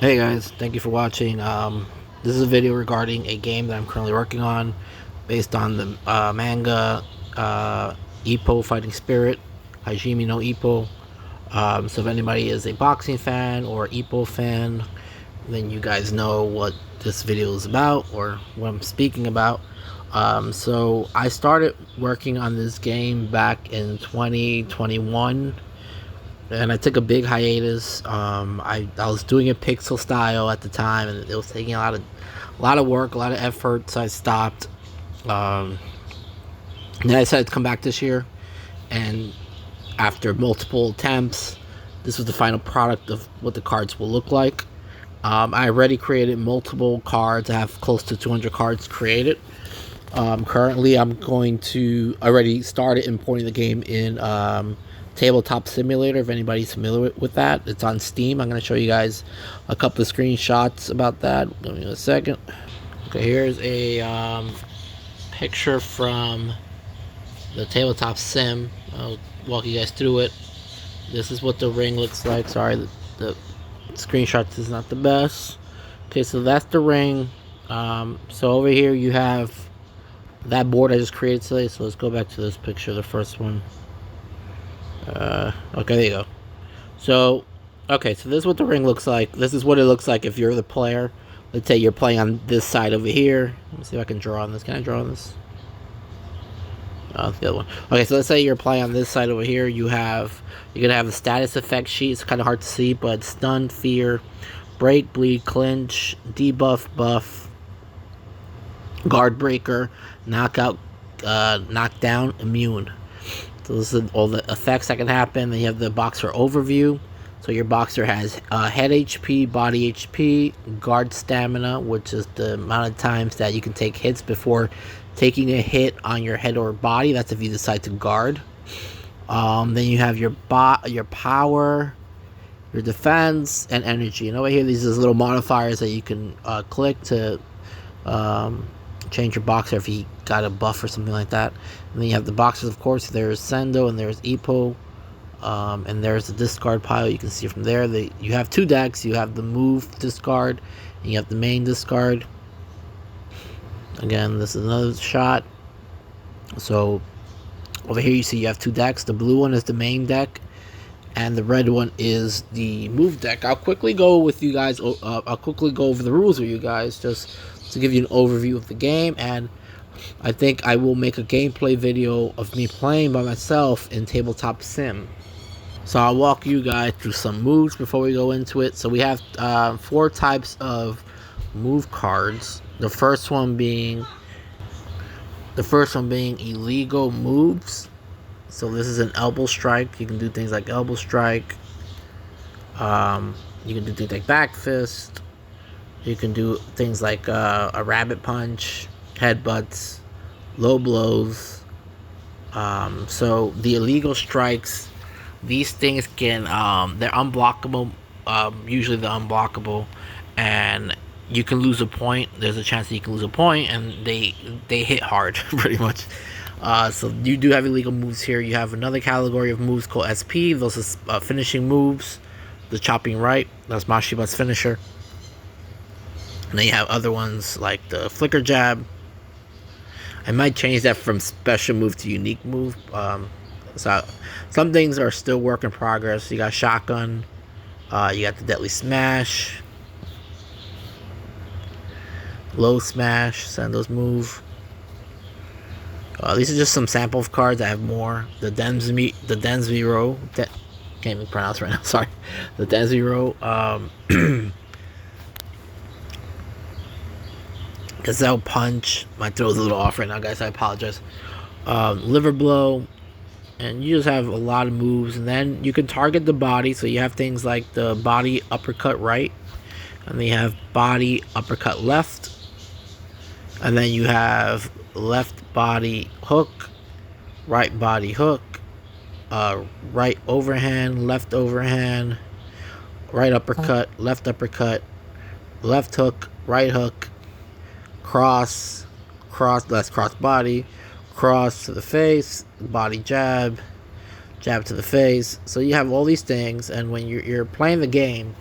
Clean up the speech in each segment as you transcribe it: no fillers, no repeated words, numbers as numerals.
Hey guys, thank you for watching. This is a video regarding a game that I'm currently working on based on the manga Ippo Fighting Spirit, Hajime no Ippo. So if anybody is a boxing fan or Ippo fan, then you guys know what this video is about or what I'm speaking about. So I started working on this game back in 2021 and I took a big hiatus. I was doing it pixel style at the time, and it was taking a lot of work, a lot of effort. So I stopped. Um, then I decided to come back this year, and after multiple attempts, this was the final product of what the cards will look like. I already created multiple cards. I have close to 200 cards created. Currently, I'm going to already started importing the game in Tabletop Simulator. If anybody's familiar with that, it's on Steam. I'm going to show you guys a couple of screenshots about that. Give me a second. Okay, here's a picture from the Tabletop Sim. I'll walk you guys through it. This is what the ring looks like. Sorry, the screenshot is not the best. Okay, so that's the ring. So over here you have that board I just created today. So let's go back to this picture, the first one. Okay, there you go. So, okay, so this is what the ring looks like. This is what it looks like if you're the player. Let's say you're playing on this side over here. Let me see if I can draw on this. Can I draw on this? Oh, the other one. Okay, so let's say you're playing on this side over here. You're gonna have a status effect sheet. It's kind of hard to see, but stun, fear, break, bleed, clinch, debuff, buff, guard breaker, knockout, knockdown, immune. So this is all the effects that can happen. Then you have the boxer overview. So your boxer has head HP, body HP, guard stamina, which is the amount of times that you can take hits before taking a hit on your head or body. That's if you decide to guard. Then you have your power, your defense, and energy. And over here, these are little modifiers that you can click to change your boxer if he got a buff or something like that. And then you have the boxers, of course. There's Sendo and there's Ippo. And there's the discard pile. You can see from there that you have two decks. You have the move discard and you have the main discard. Again, this is another shot. So over here you see you have two decks. The blue one is the main deck and the red one is the move deck. I'll quickly go with you guys. I'll quickly go over the rules with you guys just to give you an overview of the game, and I think I will make a gameplay video of me playing by myself in Tabletop Sim. So I'll walk you guys through some moves before we go into it. So we have four types of move cards. The first one being illegal moves. So this is an elbow strike. You can do things like elbow strike. You can do things like back fist. You can do things like a rabbit punch, headbutts, low blows. So the illegal strikes, these things can they're unblockable. Usually they're unblockable, and you can lose a point. There's a chance that you can lose a point, and they hit hard pretty much. So you do have illegal moves here. You have another category of moves called SP. Those are finishing moves. The chopping right, that's Mashiba's finisher. And then you have other ones like the flicker jab. I might change that from special move to unique move. So some things are still work in progress. You got shotgun. You got the deadly smash. Low smash. Sendo's move. These are just some sample of cards. I have more. The Denzero. Can't even pronounce right now. Sorry. The Denzero. Gazelle punch. My throat's a little off right now, guys. I apologize. Liver blow. And you just have a lot of moves. And then you can target the body. So you have things like the body uppercut right. And then you have body uppercut left. And then you have left body hook, right body hook, right overhand, left overhand, right uppercut, left hook, right hook, cross, that's cross body, cross to the face, body jab, jab to the face. So you have all these things, and when you're playing the game,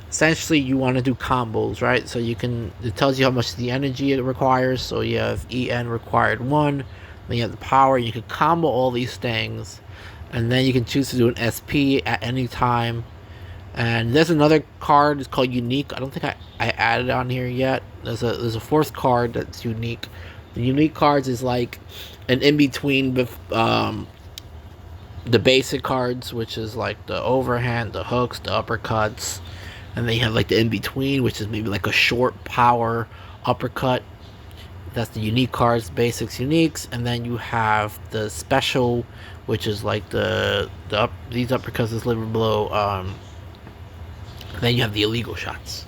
essentially you want to do combos, right? So it tells you how much the energy it requires. So you have En required 1, then you have the power. You can combo all these things, and then you can choose to do an SP at any time. And there's another card. It's called Unique. I don't think I added it on here yet. There's a fourth card that's unique. The unique cards is like an in between with the basic cards, which is like the overhand, the hooks, the uppercuts, and then you have like the in between, which is maybe like a short power uppercut. That's the unique cards, basics, uniques, and then you have the special, which is like these uppercuts is living below. Then you have the illegal shots.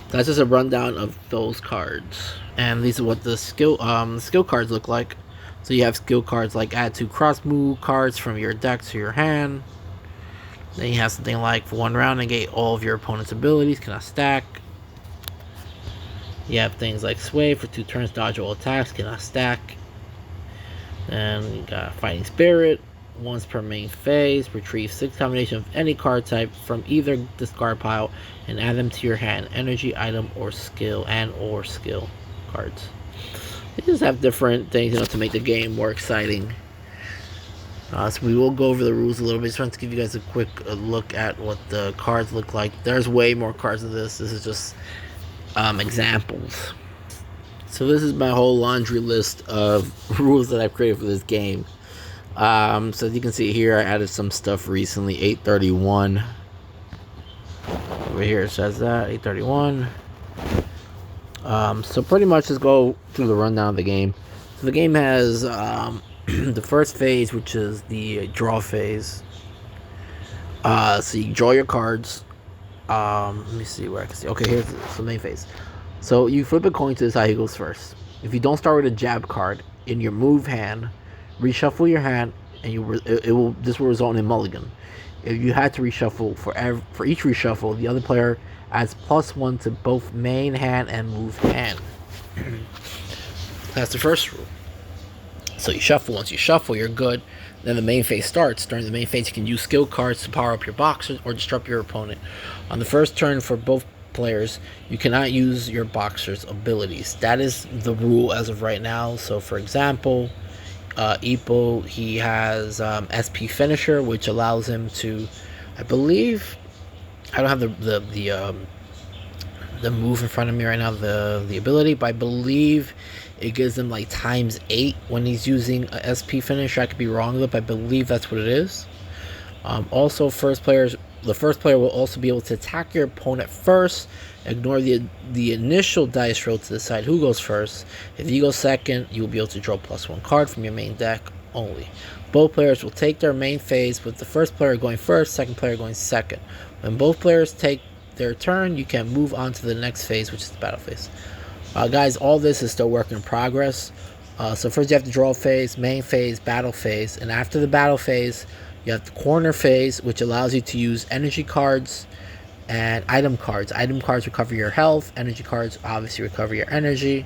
That's just a rundown of those cards, and these are what the skill cards look like. So you have skill cards like add 2 cross move cards from your deck to your hand. Then you have something like for 1 round negate all of your opponent's abilities, cannot stack. You have things like sway for 2 turns, dodge all attacks, cannot stack. Then you got fighting spirit, once per main phase, retrieve 6 combinations of any card type from either discard pile and add them to your hand. Energy, item, or skill cards. They just have different things, to make the game more exciting. So we will go over the rules a little bit. Just wanted to give you guys a quick look at what the cards look like. There's way more cards than this. This is just examples. So this is my whole laundry list of rules that I've created for this game. So as you can see here, I added some stuff recently. 831. Over here it says that 831. So pretty much just go through the rundown of the game. So the game has the first phase, which is the draw phase. So you draw your cards. Let me see where I can see. Okay, here's the main phase. So you flip a coin to decide who goes first. If you don't start with a jab card in your move hand, reshuffle your hand, and this will result in a mulligan. If you had to reshuffle for each reshuffle, the other player adds +1 to both main hand and move hand. That's the first rule. So you shuffle. Once you shuffle, you're good. Then the main phase starts. During the main phase, you can use skill cards to power up your boxers or disrupt your opponent. On the first turn for both players, you cannot use your boxer's abilities. That is the rule as of right now. So for example, Ippo, he has SP finisher, which allows him to, I believe, I don't have the move in front of me right now, the ability, but I believe it gives him like ×8 when he's using a SP finisher. I could be wrong though, but I believe that's what it is. Also, the first player will also be able to attack your opponent first. Ignore the initial dice roll to decide who goes first. If you go second, you will be able to draw +1 card from your main deck only. Both players will take their main phase, with the first player going first, second player going second. When both players take their turn, you can move on to the next phase, which is the battle phase. Guys, all this is still work in progress. So first you have the draw phase, main phase, battle phase, and after the battle phase, you have the corner phase, which allows you to use energy cards and item cards. Item cards recover your health. Energy cards obviously recover your energy.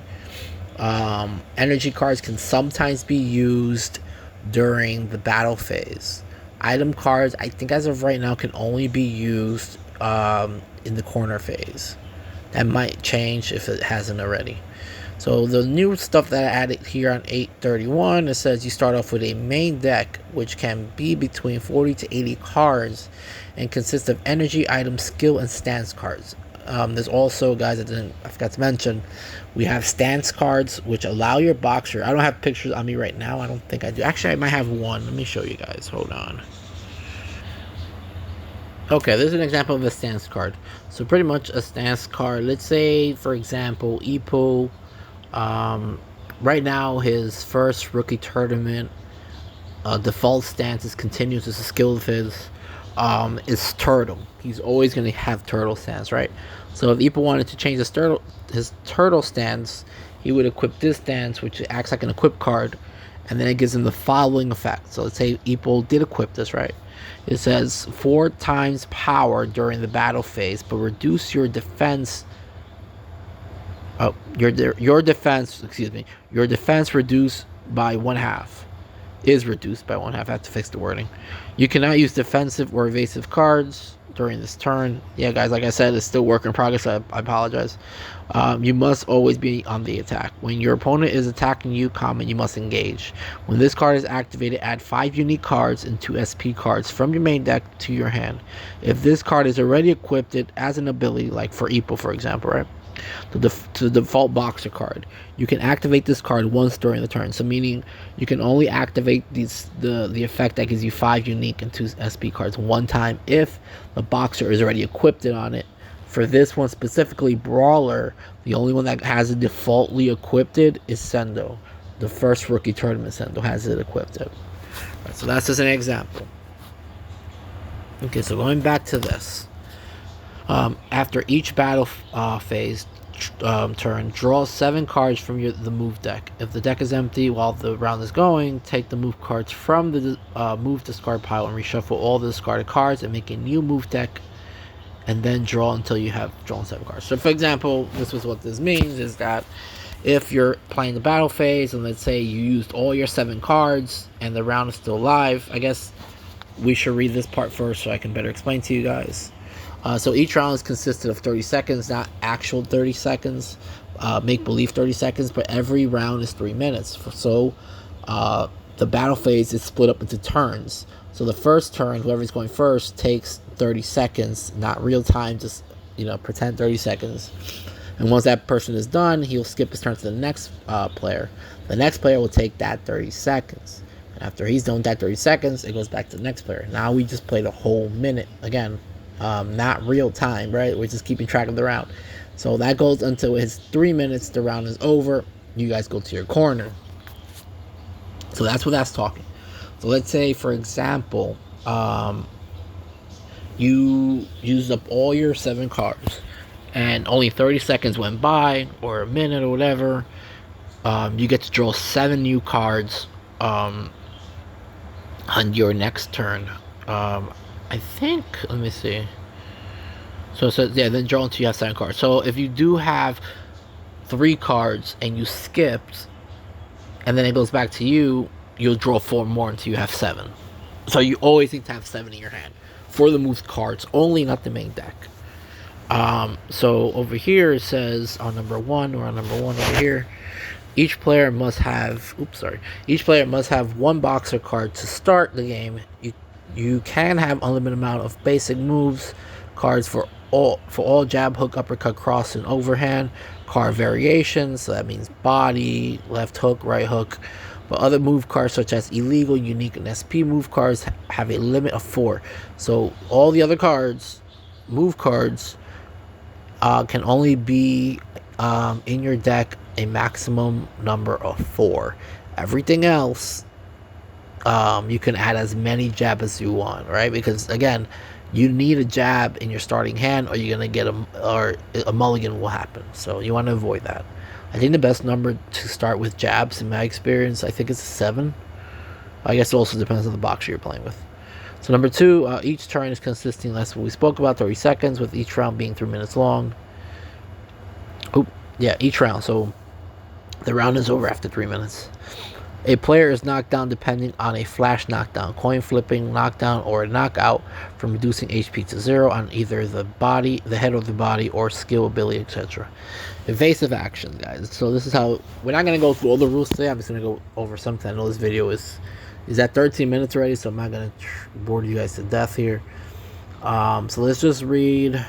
Energy cards can sometimes be used during the battle phase. Item cards, I think as of right now, can only be used in the corner phase. That might change if it hasn't already. So the new stuff that I added here on 831, it says you start off with a main deck, which can be between 40 to 80 cards and consists of energy, items, skill, and stance cards. There's also, guys, I forgot to mention, we have stance cards, which allow your boxer. I don't have pictures on me right now. I don't think I do. Actually, I might have one. Let me show you guys. Hold on. Okay, this is an example of a stance card. So pretty much a stance card. Let's say, for example, Ippo. Right now, his first rookie tournament default stance is continuous. It's a skill of his. Is turtle. He's always going to have turtle stance, right? So if Ippo wanted to change his turtle stance, he would equip this stance, which acts like an equip card, and then it gives him the following effect. So let's say Ippo did equip this, right? It says 4 times power during the battle phase, but reduce your defense. Your defense reduced by 1/2. Is reduced by 1/2. I have to fix the wording. You cannot use defensive or evasive cards. during this turn. Yeah, guys, like I said, it's still work in progress. I apologize. You must always be on the attack. When your opponent is attacking you, you must engage. When this card is activated, add 5 unique cards and 2 SP cards from your main deck to your hand. If this card is already equipped as an ability, like for Ippo, for example, right? To the default boxer card, you can activate this card once during the turn. So meaning you can only activate the effect that gives you 5 unique and 2 SP cards one time if the boxer is already equipped on it. For this one specifically, Brawler, the only one that has it defaultly equipped is Sendo. The first rookie tournament Sendo has it equipped. Right, so that's just an example. Okay, so going back to this. After each battle phase turn, draw 7 cards from the move deck. If the deck is empty while the round is going, take the move cards from the move discard pile and reshuffle all the discarded cards and make a new move deck, and then draw until you have drawn 7 cards. So for example, this was what this means, is that if you're playing the battle phase and let's say you used all your 7 cards and the round is still live, I guess we should read this part first so I can better explain to you guys. So each round is consisted of 30 seconds, not actual 30 seconds, make-believe 30 seconds, but every round is 3 minutes. So the battle phase is split up into turns. So the first turn, whoever's going first, takes 30 seconds, not real time, just, pretend 30 seconds. And once that person is done, he'll skip his turn to the next player. The next player will take that 30 seconds. And after he's done that 30 seconds, it goes back to the next player. Now we just played a whole minute again. Not real time, right? We're just keeping track of the round. So that goes until it's 3 minutes, the round is over, you guys go to your corner. So that's what that's talking. So let's say, for example, you used up all your 7 cards and only 30 seconds went by, or a minute or whatever. You get to draw 7 new cards on your next turn. I think, let me see. So it says, yeah, then draw until you have 7 cards. So if you do have 3 cards and you skipped, and then it goes back to you, you'll draw 4 more until you have 7. So you always need to have 7 in your hand for the moved cards only, not the main deck. So over here it says on number 1 over here, each player must have one boxer card to start the game. You can have unlimited amount of basic moves cards for all jab, hook, uppercut, cross, and overhand card variations. So that means body, left hook, right hook. But other move cards such as illegal, unique, and SP move cards have a limit of 4. So all the other cards, move cards, can only be in your deck a maximum number of 4. Everything else, you can add as many jab as you want, right? Because again, you need a jab in your starting hand, or you're gonna get a mulligan will happen. So you want to avoid that. I think the best number to start with jabs, in my experience, I think it's a 7. I guess it also depends on the boxer you're playing with. So number 2, each turn is consisting, that's what we spoke about, 30 seconds, with each round being 3 minutes long. Each round. So the round is over after 3 minutes. A player is knocked down depending on a flash knockdown, coin flipping knockdown, or a knockout from reducing HP to 0 on either the body, the head of the body, or skill, ability, etc. Evasive actions, guys. So this is how, we're not going to go through all the rules today. I'm just going to go over something. I know this video is at 13 minutes already, so I'm not going to bore you guys to death here. So let's just read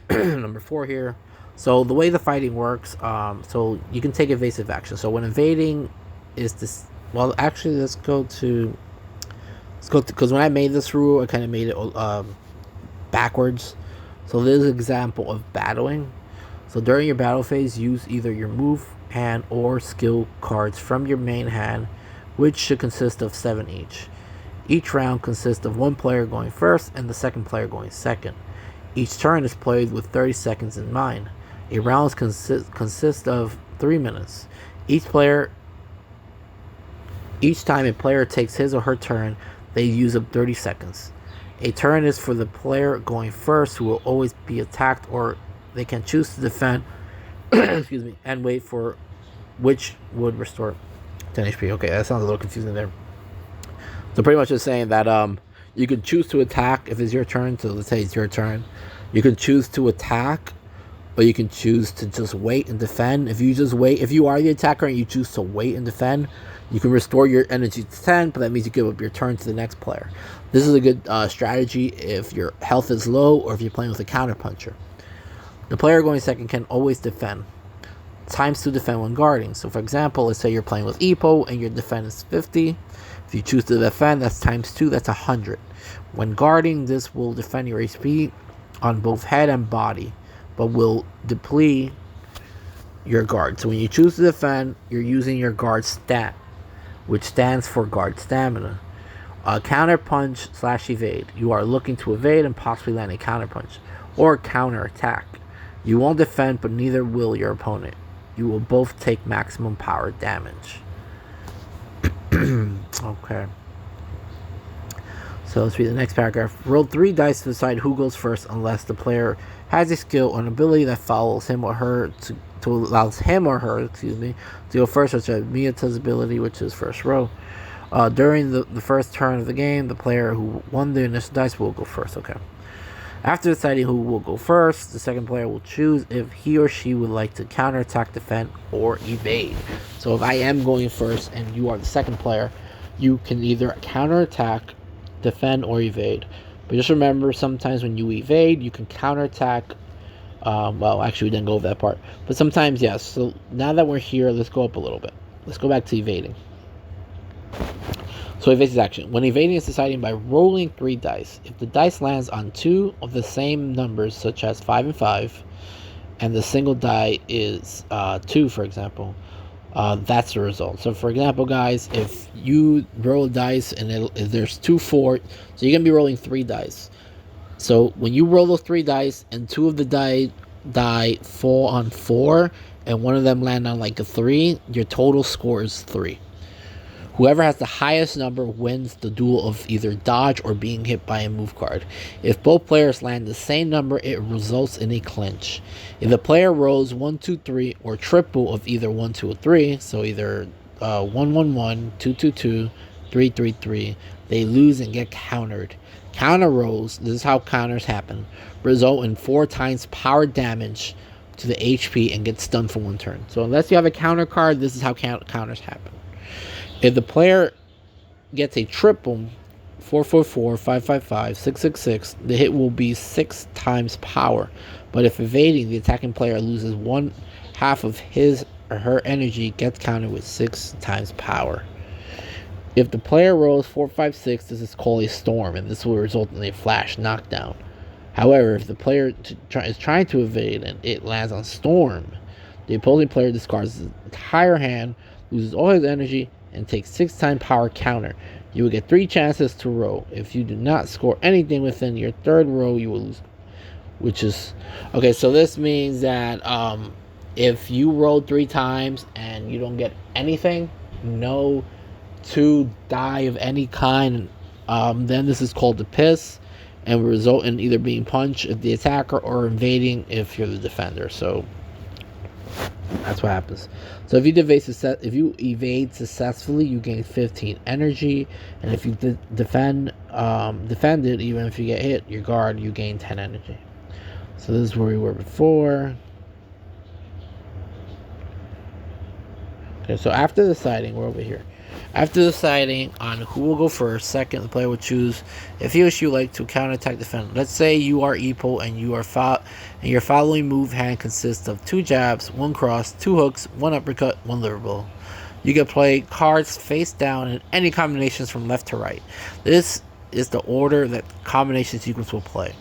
number 4 here. So the way the fighting works, so you can take evasive action. So when invading is this, well, actually, let's go to, because when I made this rule, I kind of made it backwards. So this is an example of battling. So during your battle phase, use either your move hand or skill cards from your main hand, which should consist of 7 each. Each round consists of one player going first and the second player going second. Each turn is played with 30 seconds in mind. A round consists of 3 minutes. Each time a player takes his or her turn, they use up 30 seconds. A turn is for the player going first, who will always be attacked, or they can choose to defend excuse me, and wait for which would restore 10 HP. Okay, that sounds a little confusing there. So pretty much just saying that You can choose to attack if it's your turn. So let's say it's your turn. You can choose to attack, or you can choose to just wait and defend. If you just wait, if you are the attacker and you choose to wait and defend, you can restore your energy to 10, but that means you give up your turn to the next player. This is a good strategy if your health is low or if you're playing with a counter puncher. The player going second can always defend. Times to defend when guarding. So for example, let's say you're playing with Ippo and your defense is 50. If you choose to defend, that's times 2, that's 100. When guarding, this will defend your HP on both head and body, but will deplete your guard. So when you choose to defend, you're using your guard stat, which stands for guard stamina. Counter punch / evade. You are looking to evade and possibly land a counter punch or counter attack. You won't defend, but neither will your opponent. You will both take maximum power damage. Okay. So let's read the next paragraph. Roll 3 dice to decide who goes first unless the player has a skill or an ability that follows him or her to allows him or her, to go first, such as Miyata's ability, which is first row. During the first turn of the game, the player who won the initial dice will go first. Okay. After deciding who will go first, the second player will choose if he or she would like to counterattack, defend, or evade. So if I am going first and you are the second player, you can either counterattack, defend, or evade. But just remember, sometimes when you evade, you can counterattack. Well, actually, we didn't go over that part. But sometimes, yes. So now that we're here, let's go up a little bit. Let's go back to evading. So evasive action. When evading is deciding by rolling 3 dice. If the dice lands on 2 of the same numbers, such as 5 and 5, and the single die is 2, for example, that's the result. So for example, guys, if you roll dice and if there's 2, 4, so you're going to be rolling 3 dice. So when you roll those 3 dice and 2 of the die fall on 4 and one of them land on like a 3, your total score is 3. Whoever has the highest number wins the duel of either dodge or being hit by a move card. If both players land the same number, it results in a clinch. If the player rolls 1, 2, 3 or triple of either 1, 2, or 3, so either 1, 1, 1, 2, 2, 2, 3, 3, 3, they lose and get countered. Counter rolls, this is how counters happen, result in 4 times power damage to the HP and get stunned for 1 turn. So unless you have a counter card, this is how counters happen. If the player gets a triple, 4, 4, 4, 5, 5, 5, 6, 6, 6, the hit will be 6 times power. But if evading, the attacking player loses 1/2 of his or her energy, gets countered with 6 times power. If the player rolls 4, 5, 6, this is called a storm, and this will result in a flash knockdown. However, if the player is trying to evade and it lands on storm, the opposing player discards his entire hand, loses all his energy, and takes 6 times power counter. You will get 3 chances to roll. If you do not score anything within your 3rd row, you will lose. Which is okay. So this means that if you roll 3 times and you don't get anything, no 2 die of any kind, then this is called the piss, and will result in either being punched if the attacker or invading if you're the defender. So that's what happens. So if you evade successfully, you gain 15 energy, and if you defend it, even if you get hit, your guard, you gain 10 energy. So this is where we were before. Okay, so after deciding, we're over here. After deciding on who will go first, second, the player will choose if he or she would like to counterattack defend. Let's say you are Ippo and your following move hand consists of 2 jabs, 1 cross, 2 hooks, 1 uppercut, 1 liver blow. You can play cards face down in any combinations from left to right. This is the order that combination sequence will play.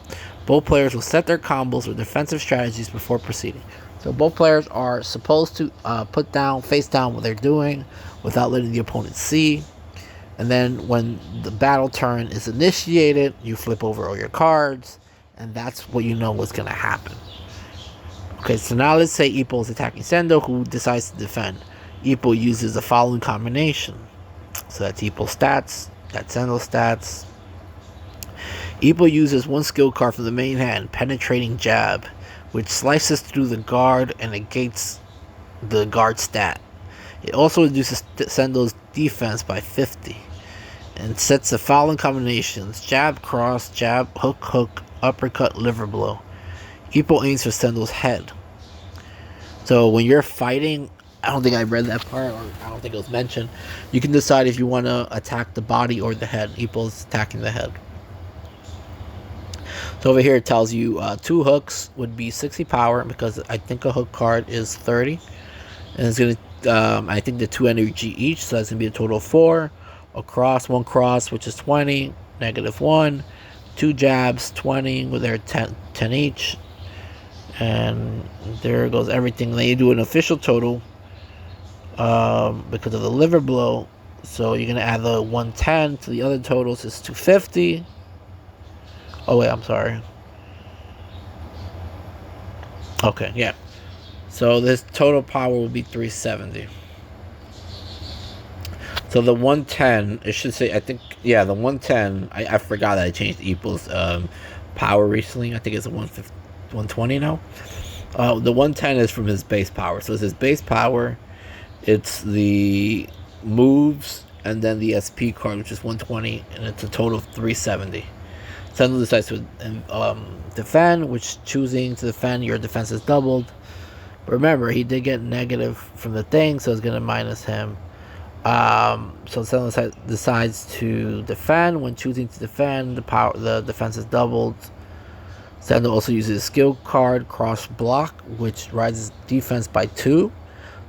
Both players will set their combos or defensive strategies before proceeding. So both players are supposed to put down, face down what they're doing without letting the opponent see. And then when the battle turn is initiated, you flip over all your cards, and that's what you know what's going to happen. Okay, so now let's say Ippo is attacking Sendo, who decides to defend. Ippo uses the following combination. So that's Ippo's stats, that's Sendo's stats. Ippo uses 1 skill card from the main hand, Penetrating Jab, which slices through the guard and negates the guard stat. It also reduces Sendo's defense by 50. and sets the following combinations: jab, cross, jab, hook, hook, uppercut, liver blow. Ippo aims for Sendo's head. So when you're fighting, I don't think I read that part, or I don't think it was mentioned. You can decide if you want to attack the body or the head. Ippo's attacking the head. So over here it tells you 2 hooks would be 60 power, because I think a hook card is 30. And it's going to, I think the 2 energy each, so that's going to be a total of 4. A cross, 1 cross, which is 20, -1. 2 jabs, 20, with their 10 each. And there goes everything. Then you do an official total because of the liver blow. So you're going to add the 110 to the other totals, is 250. Oh, wait, I'm sorry. Okay, yeah. So this total power will be 370. So the 110, it should say, I think, yeah, the 110, I forgot that I changed Ippo's power recently. I think it's a 120 now. The 110 is from his base power. So it's his base power, it's the moves, and then the SP card, which is 120, and it's a total of 370. Sendo decides to defend, which choosing to defend, your defense is doubled. But remember, he did get negative from the thing, so it's going to minus him. So Sendo decides to defend. When choosing to defend, the defense is doubled. Sendo also uses a skill card, cross block, which rises defense by 2.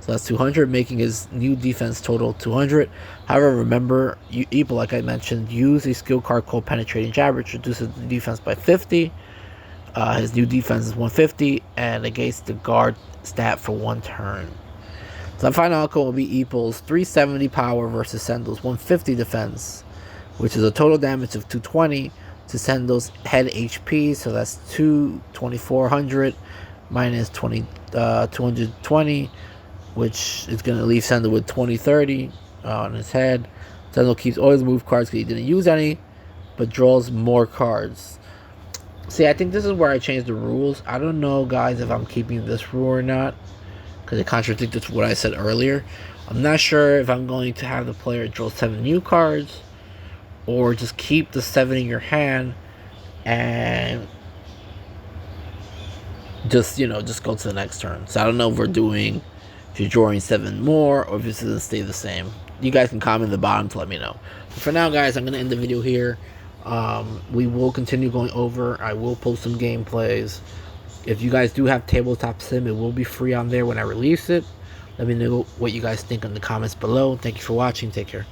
So that's 200, making his new defense total 200. However, remember, Ippo, like I mentioned, use a skill card called Penetrating Jab, which reduces the defense by 50. His new defense is 150, and negates the guard stat for 1 turn. So the final outcome will be Ippo's 370 power versus Sendo's 150 defense, which is a total damage of 220 to Sendo's head HP. So that's 2400 minus 220, which is going to leave Sendo with 2030 on his head. Sendo keeps all his move cards because he didn't use any, but draws more cards. See, I think this is where I changed the rules. I don't know, guys, if I'm keeping this rule or not, because it contradicts what I said earlier. I'm not sure if I'm going to have the player draw 7 new cards, or just keep the 7 in your hand and just go to the next turn. So I don't know if you're drawing 7 more, or if it's going to stay the same. You guys can comment in the bottom to let me know. But for now, guys, I'm going to end the video here. We will continue going over. I will post some gameplays. If you guys do have Tabletop Sim, it will be free on there when I release it. Let me know what you guys think in the comments below. Thank you for watching. Take care.